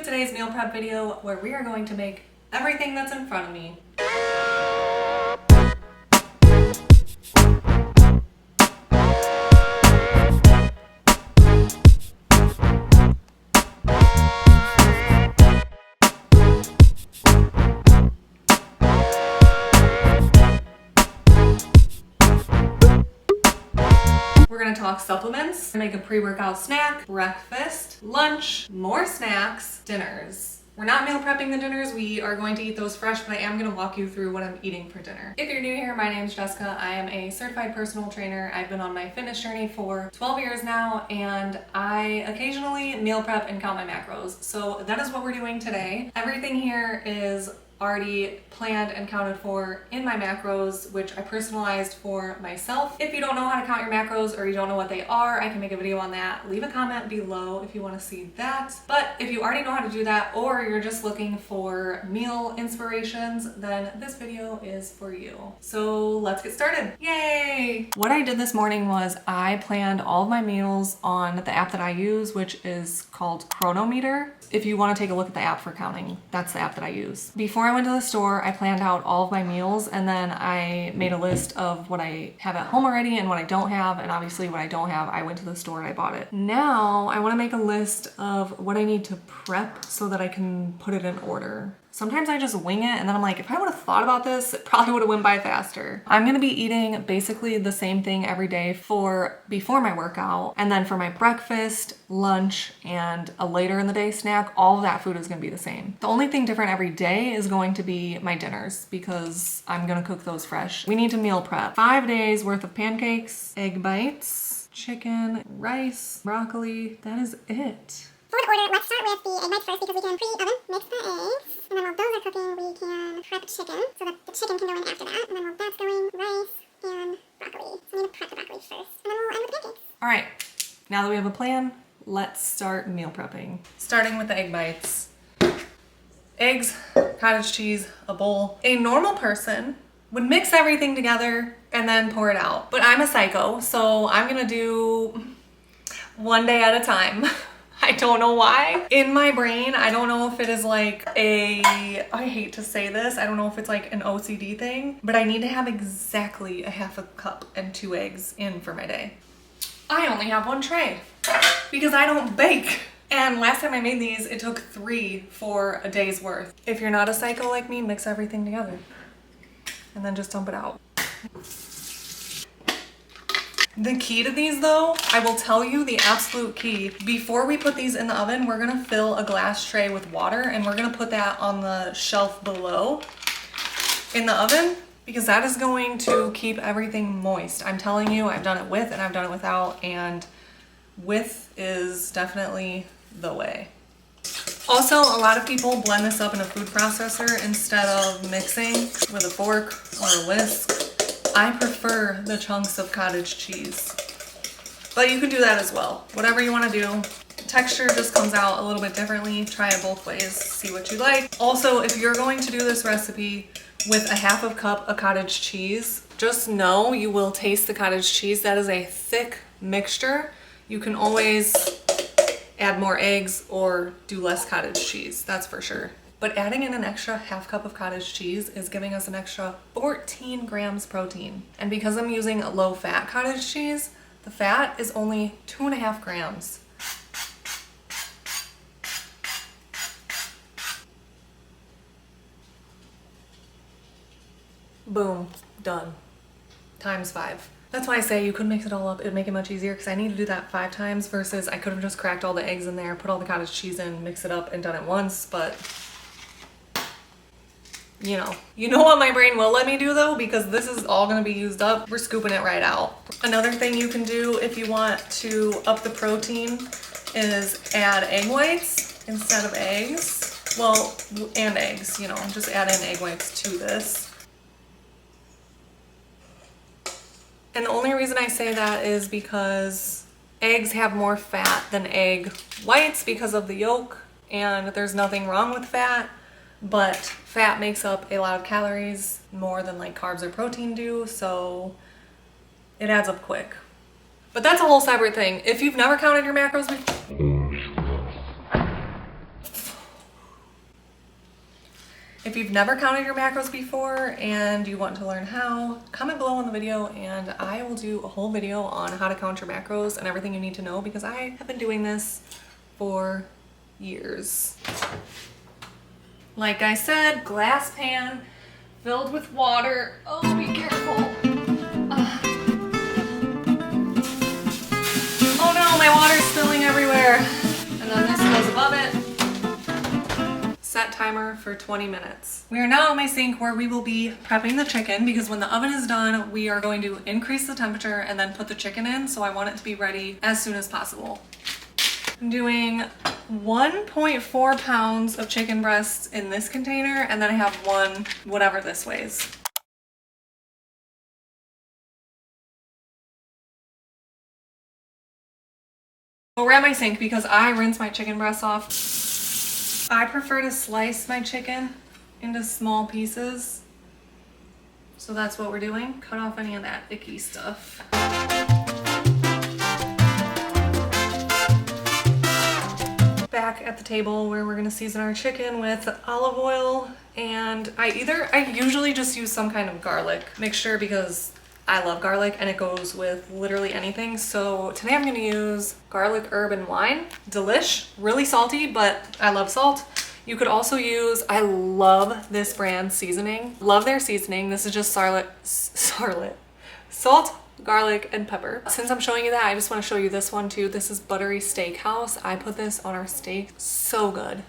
today's meal prep video where we are going to make everything that's in front of me. We're gonna talk supplements, make a pre-workout snack, breakfast, lunch, more snacks, dinners. We're not meal prepping the dinners, we are going to eat those fresh, but I am gonna walk you through what I'm eating for dinner. If you're new here, my name is Jessica. I am a certified personal trainer. I've been on my fitness journey for 12 years now, and I occasionally meal prep and count my macros. So that is what we're doing today. Everything here is already planned and counted for in my macros, which I personalized for myself. If you don't know how to count your macros or you don't know what they are, I can make a video on that. Leave a comment below if you want to see that. But if you already know how to do that, or you're just looking for meal inspirations, then this video is for you. So let's get started. Yay! What I did this morning was I planned all of my meals on the app that I use, which is called Chronometer. If you want to take a look at the app for counting, that's the app that I use. Before I went to the store, I planned out all of my meals, and then I made a list of what I have at home already and what I don't have, and obviously what I don't have, I went to the store and I bought it. Now I want to make a list of what I need to prep so that I can put it in order. Sometimes I just wing it, and then I'm like, if I would have thought about this, it probably would have went by faster. I'm gonna be eating basically the same thing every day for before my workout, and then for my breakfast, lunch, and a later in the day snack, all of that food is gonna be the same. The only thing different every day is going to be my dinners, because I'm gonna cook those fresh. We need to meal prep. 5 days worth of pancakes, egg bites, chicken, rice, broccoli, that is it. For the order, let's start with the egg whites first because we can pre-oven mix the eggs. And then while those are cooking, we can prep the chicken so that the chicken can go in after that. And then while that's going, rice and broccoli. So I need to prep the broccoli first. And then we'll end with the pancakes. All right, now that we have a plan, let's start meal prepping. Starting with the egg bites. Eggs, cottage cheese, a bowl. A normal person would mix everything together and then pour it out. But I'm a psycho, so I'm gonna do one day at a time. I don't know why. In my brain, I don't know if it is like I hate to say this, I don't know if it's like an OCD thing, but I need to have exactly a half a cup and 2 eggs in for my day. I only have 1 tray because I don't bake. And last time I made these, it took 3 for a day's worth. If you're not a psycho like me, mix everything together and then just dump it out. The key to these though, I will tell you the absolute key. Before we put these in the oven, we're gonna fill a glass tray with water and we're gonna put that on the shelf below in the oven because that is going to keep everything moist. I'm telling you, I've done it with and I've done it without, and with is definitely the way. Also, a lot of people blend this up in a food processor instead of mixing with a fork or a whisk. I prefer the chunks of cottage cheese, but you can do that as well. Whatever you want to do. Texture just comes out a little bit differently. Try it both ways, see what you like. Also, if you're going to do this recipe with a half a cup of cottage cheese, just know you will taste the cottage cheese. That is a thick mixture. You can always add more eggs or do less cottage cheese, that's for sure. But adding in an extra half cup of cottage cheese is giving us an extra 14 grams protein. And because I'm using a low fat cottage cheese, the fat is only 2.5 grams. Boom, done. Times 5. That's why I say you could mix it all up. It'd make it much easier because I need to do that 5 times versus I could have just cracked all the eggs in there, put all the cottage cheese in, mix it up and done it once, but you know what my brain will let me do though, because this is all gonna be used up. We're scooping it right out. Another thing you can do if you want to up the protein is add egg whites instead of eggs. Well, and eggs, just add in egg whites to this. And the only reason I say that is because eggs have more fat than egg whites because of the yolk, and there's nothing wrong with fat. But fat makes up a lot of calories more than like carbs or protein do, so it adds up quick. But that's a whole separate thing. If you've never counted your macros before, If you've never counted your macros before and you want to learn how, comment below on the video and I will do a whole video on how to count your macros and everything you need to know because I have been doing this for years. Like I said, glass pan filled with water. Oh, be careful. Oh no, my water's spilling everywhere. And then this goes above it. Set timer for 20 minutes. We are now at my sink where we will be prepping the chicken because when the oven is done, we are going to increase the temperature and then put the chicken in. So I want it to be ready as soon as possible. I'm doing 1.4 pounds of chicken breasts in this container and then I have one, whatever this weighs. We're at my sink because I rinse my chicken breasts off. I prefer to slice my chicken into small pieces. So that's what we're doing. Cut off any of that icky stuff. Back at the table where we're gonna season our chicken with olive oil and I usually just use some kind of garlic mixture because I love garlic and it goes with literally anything. So today I'm gonna use garlic, herb, and wine. Delish, really salty, but I love salt. You could also use, I love this brand seasoning. Love their seasoning. This is just salt, garlic, and pepper. Since I'm showing you that, I just want to show you this one too. This is Buttery Steakhouse. I put this on our steak. So good.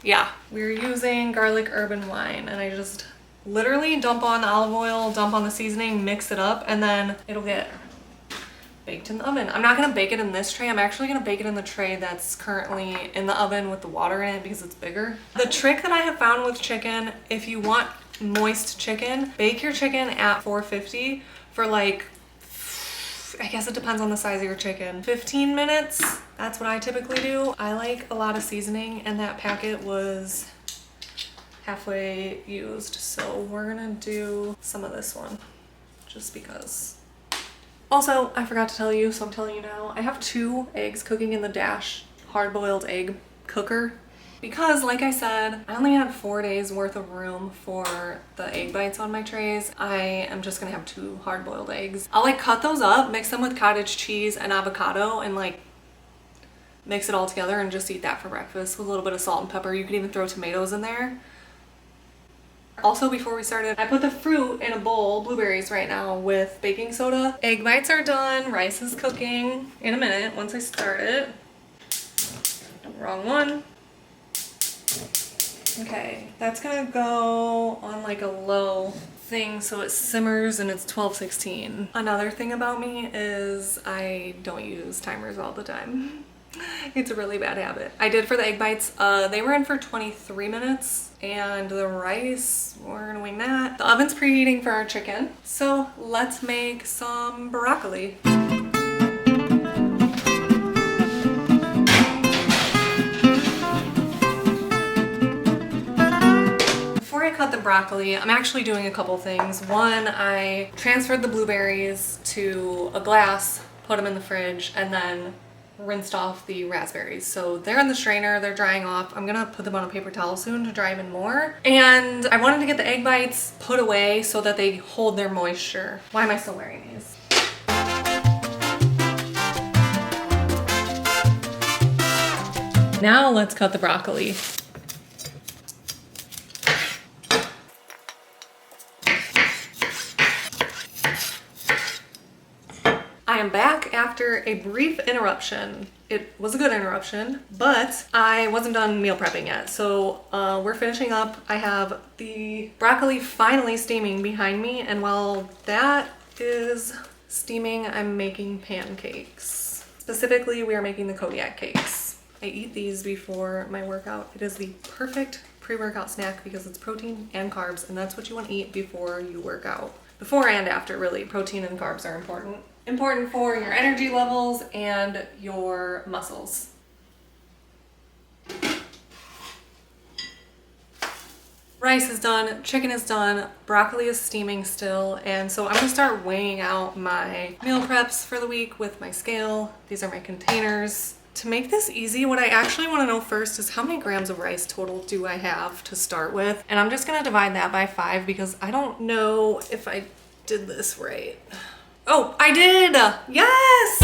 Yeah, we're using garlic, herb, and wine, and I just literally dump on the olive oil, dump on the seasoning, mix it up, and then it'll get baked in the oven. I'm not gonna bake it in this tray. I'm actually gonna bake it in the tray that's currently in the oven with the water in it because it's bigger. The trick that I have found with chicken, if you want moist chicken, bake your chicken at 450 for like, I guess it depends on the size of your chicken. 15 minutes, that's what I typically do. I like a lot of seasoning and that packet was halfway used. So we're gonna do some of this one just because. Also, I forgot to tell you, so I'm telling you now, I have 2 eggs cooking in the Dash hard-boiled egg cooker because like I said, I only had 4 days worth of room for the egg bites on my trays. I am just gonna have 2 hard-boiled eggs. I'll like cut those up, mix them with cottage cheese and avocado and like mix it all together and just eat that for breakfast with a little bit of salt and pepper. You can even throw tomatoes in there. Also, before we started, I put the fruit in a bowl, blueberries right now, with baking soda. Egg bites are done, rice is cooking in a minute once I start it. Wrong one. Okay, that's gonna go on like a low thing so it simmers and it's 12:16. Another thing about me is I don't use timers all the time. It's a really bad habit. I did for the egg bites. They were in for 23 minutes and the rice, we're gonna wing that. The oven's preheating for our chicken. So let's make some broccoli. Before I cut the broccoli, I'm actually doing a couple things. One, I transferred the blueberries to a glass, put them in the fridge, and then rinsed off the raspberries. So they're in the strainer, they're drying off. I'm gonna put them on a paper towel soon to dry even more. And I wanted to get the egg bites put away so that they hold their moisture. Why am I still wearing these? Now let's cut the broccoli. I am back after a brief interruption. It was a good interruption, but I wasn't done meal prepping yet. So we're finishing up. I have the broccoli finally steaming behind me, and while that is steaming, I'm making pancakes. Specifically, we are making the Kodiak cakes. I eat these before my workout. It is the perfect pre-workout snack because it's protein and carbs, and that's what you want to eat before you work out. Before and after, really, protein and carbs are important. Important for your energy levels and your muscles. Rice is done, chicken is done, broccoli is steaming still, and so I'm gonna start weighing out my meal preps for the week with my scale. These are my containers. To make this easy, what I actually want to know first is how many grams of rice total do I have to start with? And I'm just going to divide that by 5 because I don't know if I did this right. Oh, I did! Yes!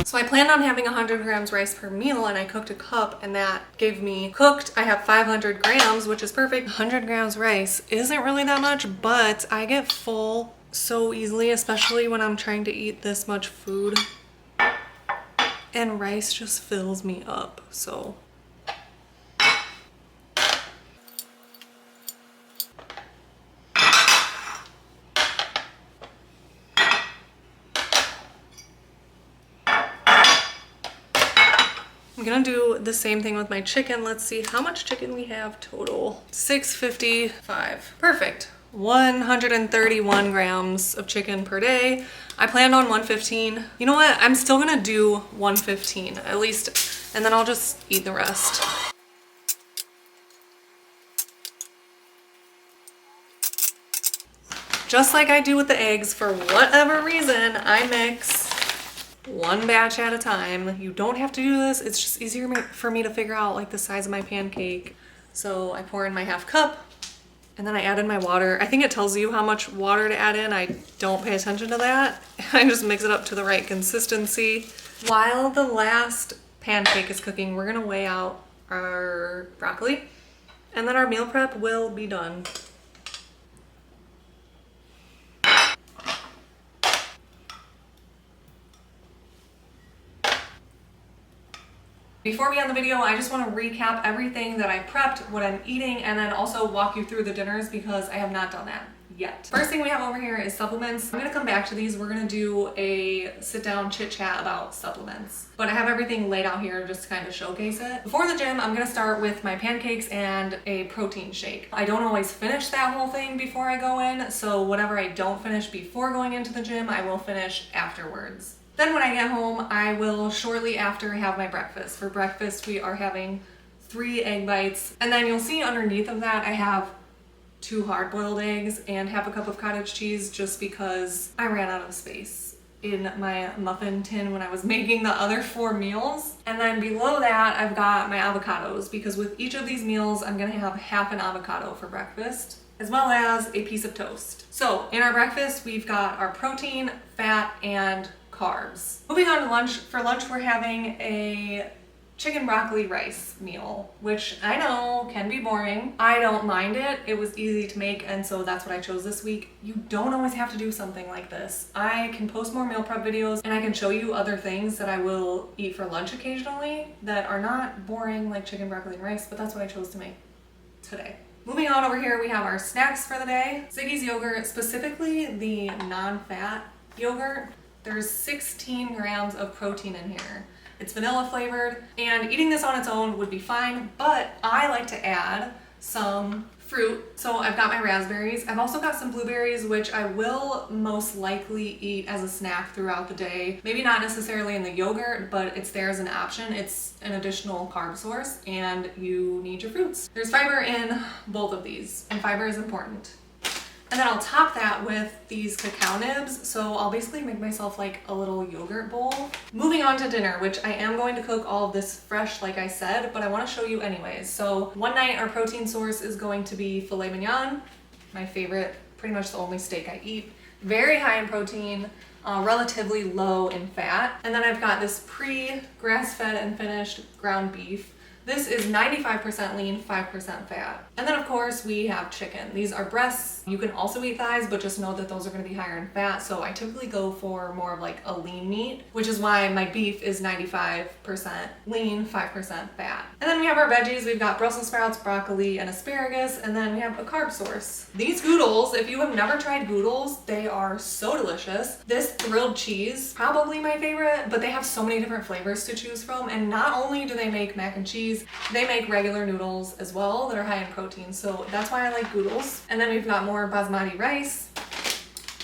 So I planned on having 100 grams rice per meal, and I cooked a cup, and that gave me cooked. I have 500 grams, which is perfect. 100 grams rice isn't really that much, but I get full so easily, especially when I'm trying to eat this much food. And rice just fills me up, so. I'm gonna do the same thing with my chicken. Let's see how much chicken we have total. 655. Perfect. 131 grams of chicken per day. I planned on 115. You know what? I'm still gonna do 115 at least, and then I'll just eat the rest. Just like I do with the eggs, for whatever reason, I mix one batch at a time. You don't have to do this. It's just easier for me to figure out like the size of my pancake. So I pour in my half cup. And then I add in my water. I think it tells you how much water to add in. I don't pay attention to that. I just mix it up to the right consistency. While the last pancake is cooking, we're gonna weigh out our broccoli, and then our meal prep will be done. Before we end the video, I just want to recap everything that I prepped, what I'm eating, and then also walk you through the dinners because I have not done that yet. First thing we have over here is supplements. I'm going to come back to these. We're going to do a sit down chit chat about supplements, but I have everything laid out here just to kind of showcase it. Before the gym, I'm going to start with my pancakes and a protein shake. I don't always finish that whole thing before I go in, so whatever I don't finish before going into the gym, I will finish afterwards. Then when I get home, I will shortly after have my breakfast. For breakfast, we are having 3 egg bites. And then you'll see underneath of that, I have 2 hard-boiled eggs and half a cup of cottage cheese just because I ran out of space in my muffin tin when I was making the other 4 meals. And then below that, I've got my avocados because with each of these meals, I'm gonna have half an avocado for breakfast, as well as a piece of toast. So in our breakfast, we've got our protein, fat, and carbs. Moving on to lunch. For lunch, we're having a chicken broccoli rice meal, which I know can be boring. I don't mind it. It was easy to make, and so that's what I chose this week. You don't always have to do something like this. I can post more meal prep videos, and I can show you other things that I will eat for lunch occasionally that are not boring like chicken broccoli and rice, but that's what I chose to make today. Moving on over here, we have our snacks for the day. Ziggy's yogurt, specifically the non-fat yogurt. There's 16 grams of protein in here. It's vanilla flavored, and eating this on its own would be fine, but I like to add some fruit. So I've got my raspberries. I've also got some blueberries, which I will most likely eat as a snack throughout the day. Maybe not necessarily in the yogurt, but it's there as an option. It's an additional carb source, and you need your fruits. There's fiber in both of these, and fiber is important. And then I'll top that with these cacao nibs. So I'll basically make myself like a little yogurt bowl. Moving on to dinner, which I am going to cook all of this fresh, like I said, but I want to show you anyways. So one night our protein source is going to be filet mignon, my favorite, pretty much the only steak I eat. Very high in protein, relatively low in fat. And then I've got this pre-grass-fed and finished ground beef. This is 95% lean, 5% fat. And then of course we have chicken. These are breasts. You can also eat thighs, but just know that those are gonna be higher in fat. So I typically go for more of like a lean meat, which is why my beef is 95% lean, 5% fat. And then we have our veggies. We've got Brussels sprouts, broccoli, and asparagus. And then we have a carb source. These goodles, if you have never tried goodles, they are so delicious. This grilled cheese, probably my favorite, but they have so many different flavors to choose from. And not only do they make mac and cheese, they make regular noodles as well that are high in protein, so that's why I like goodles. And then we've got more basmati rice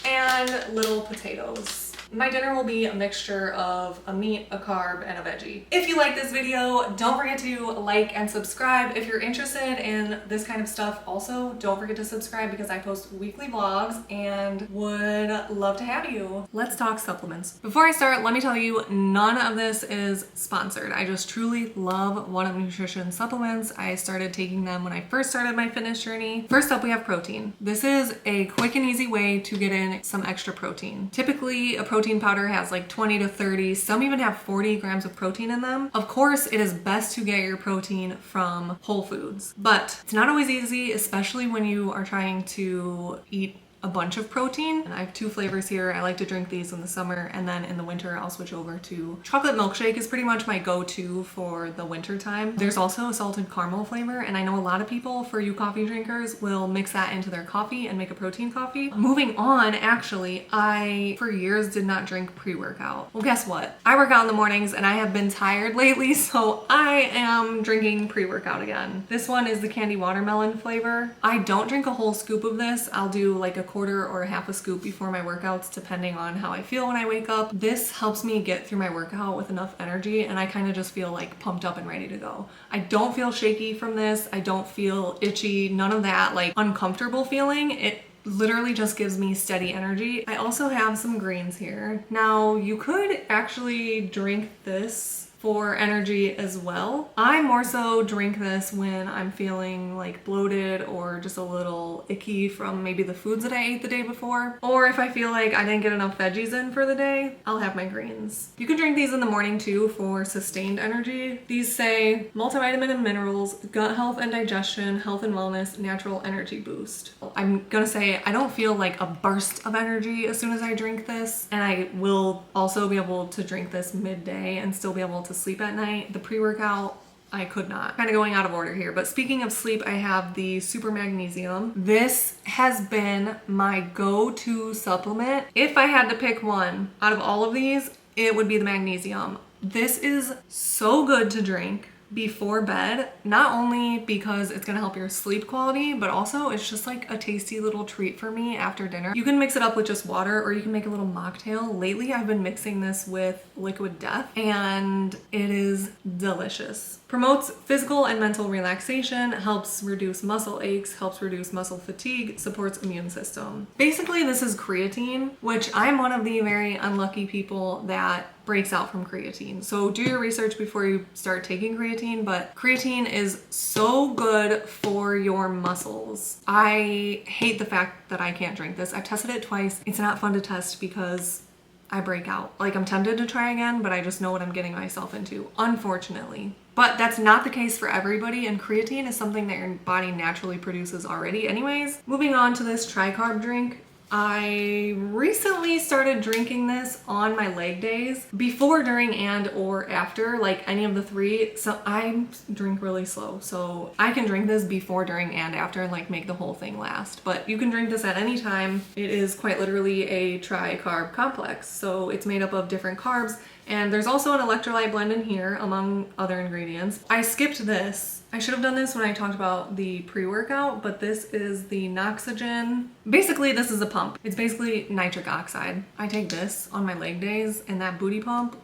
and little potatoes. My dinner will be a mixture of a meat, a carb, and a veggie. If you like this video, don't forget to like and subscribe. If you're interested in this kind of stuff, also don't forget to subscribe because I post weekly vlogs and would love to have you. Let's talk supplements. Before I start, let me tell you, none of this is sponsored. I just truly love One Up Nutrition supplements. I started taking them when I first started my fitness journey. First up, we have protein. This is a quick and easy way to get in some extra protein. Typically, a protein powder has like 20 to 30, some even have 40 grams of protein in them. Of course, it is best to get your protein from whole foods, but it's not always easy, especially when you are trying to eat a bunch of protein. And I have 2 flavors here. I like to drink these in the summer, and then in the winter I'll switch over to chocolate milkshake is pretty much my go-to for the winter time. There's also a salted caramel flavor, and I know a lot of people, for you coffee drinkers, will mix that into their coffee and make a protein coffee. Moving on, actually, I for years did not drink pre-workout. Well, guess what? I work out in the mornings and I have been tired lately, so I am drinking pre-workout again. This one is the candy watermelon flavor. I don't drink a whole scoop of this. I'll do like a quarter or a half a scoop before my workouts, depending on how I feel when I wake up. This helps me get through my workout with enough energy, and I kind of just feel like pumped up and ready to go. I don't feel shaky from this. I don't feel itchy, none of that like uncomfortable feeling. It literally just gives me steady energy. I also have some greens here. Now, you could actually drink this for energy as well. I more so drink this when I'm feeling like bloated or just a little icky from maybe the foods that I ate the day before. Or if I feel like I didn't get enough veggies in for the day, I'll have my greens. You can drink these in the morning too for sustained energy. These say multivitamin and minerals, gut health and digestion, health and wellness, natural energy boost. I'm gonna say I don't feel like a burst of energy as soon as I drink this, and I will also be able to drink this midday and still be able to sleep at night. The pre-workout, I could not. Kind of going out of order here, but speaking of sleep, I have the Super Magnesium. This has been my go-to supplement. If I had to pick one out of all of these, it would be the magnesium. This is so good to drink before bed, not only because it's gonna help your sleep quality, but also it's just like a tasty little treat for me after dinner. You can mix it up with just water, or you can make a little mocktail. Lately, I've been mixing this with Liquid Death, and it is delicious. Promotes physical and mental relaxation, helps reduce muscle aches, helps reduce muscle fatigue, supports immune system. Basically, this is creatine, which I'm one of the very unlucky people that breaks out from creatine. So do your research before you start taking creatine, but creatine is so good for your muscles. I hate the fact that I can't drink this. I've tested it twice. It's not fun to test because I break out. Like, I'm tempted to try again, but I just know what I'm getting myself into, unfortunately. But that's not the case for everybody, and creatine is something that your body naturally produces already anyways. Moving on to this tri-carb drink. I recently started drinking this on my leg days, before, during, and or after, like any of the 3. So I drink really slow, so I can drink this before, during, and after and like make the whole thing last. But you can drink this at any time. It is quite literally a tri-carb complex, so it's made up of different carbs, and there's also an electrolyte blend in here among other ingredients. I skipped this. I should have done this when I talked about the pre-workout, but this is the Noxygen. Basically, this is a pump. It's basically nitric oxide. I take this on my leg days, and that booty pump,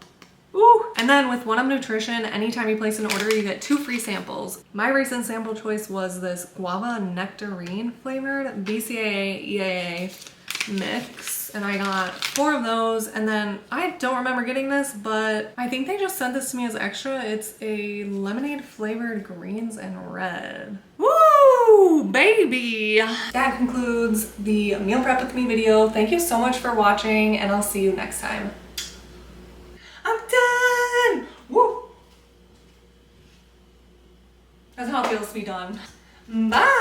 ooh. And then with One Up Nutrition, anytime you place an order, you get 2 free samples. My recent sample choice was this guava nectarine flavored BCAA EAA mix, and I got 4 of those. And then I don't remember getting this, but I think they just sent this to me as extra. It's a lemonade flavored greens and red. Woo, baby! That concludes the meal prep with me video. Thank you so much for watching, and I'll see you next time. I'm done! Woo! That's how it feels to be done. Bye!